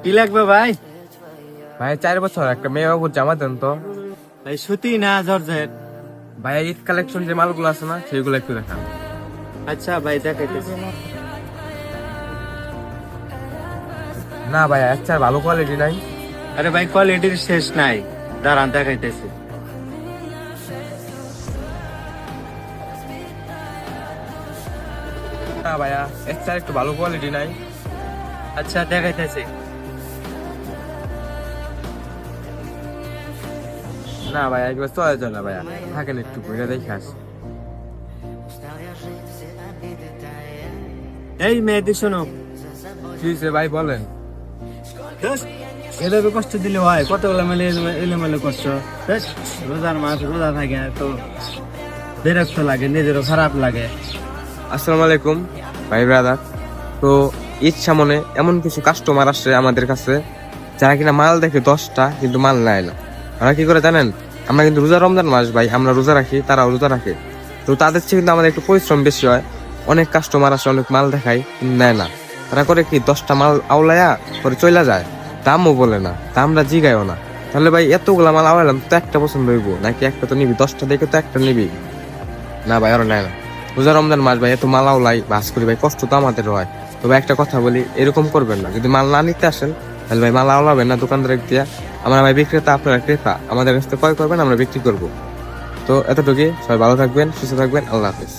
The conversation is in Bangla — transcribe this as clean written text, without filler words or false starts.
কি লাগবে ভাই? ভাই 4 বছর একটা মেয়ে বাবুর জামা দেন তো। ভাই সুতি না জর্জেট? ভাই ঈদ কালেকশন যে মালগুলো আছে না সেগুলো একটু দেখান। আচ্ছা ভাই দেখাইতেছি। না ভাই আচ্ছা ভালো কোয়ালিটি নাই। আরে ভাই কোয়ালিটির শেষ নাই, দাঁড়ান দেখাইতেছি। না ভাইয়া আচ্ছা একটু ভালো কোয়ালিটি নাই। আচ্ছা দেখাইতেছি। না ভাই একবার চলে যায় না ভাইয়া, থাকেন একটু ঘুরে দেখে আস। এই মেয়েদি শোনো, কি হয়েছে ভাই বলেন। এভাবে কষ্ট দিলে হয়? কতগুলো মেলে এলোমেলো কষ্ট। রোজার মাস, রোজা থাকে তো বিরক্ত লাগে, নিজেরও খারাপ লাগে। আসসালামু আলাইকুম ভাই ব্রাদার। তো ঈদ সামনে এমন কিছু কাস্টমার আসছে আমাদের কাছে যারা কিনা মাল দেখে 10টা কিন্তু মাল নেয় না। ওরা কি করে জানেন, আমরা কিন্তু রোজা রমজান মাস ভাই, আমরা রোজা রাখি তারাও রোজা রাখে, তো তাদের চেয়ে কিন্তু আমাদের একটু পরিশ্রম বেশি হয়। অনেক কাস্টমার আসে, অনেক মাল দেখায় কিন্তু নেয় না। তারা করে কি 10টা মাল আওলায়া করে চলে যায়, দামও বলে না, দামটা জিগায়ও না। তাহলে ভাই এতগুলা মাল আওলাইলাম তো একটা পছন্দ হইব নাকি? একটা তো নিবি, 10টা দেখে তো একটা নিবি না ভাই, ওরা নেয় না। রোজা রমজান মাস ভাই, এত মাল আওলাই বাস করি ভাই, কষ্ট তো আমাদের হয়। তবে একটা কথা বলি, এরকম করবেন না। যদি মাল না নিতে আসেন তাহলে ভাই মাল আওলাবেন না দোকানদার দিয়া। আমরা ভাই বিক্রেতা, আপনারা ক্রেতা, আমাদের কাছ থেকে ক্রয় করবেন, আমরা বিক্রি করবো। তো এতটুকুই, সবাই ভালো থাকবেন, সুস্থ থাকবেন, আল্লাহ হাফিজ।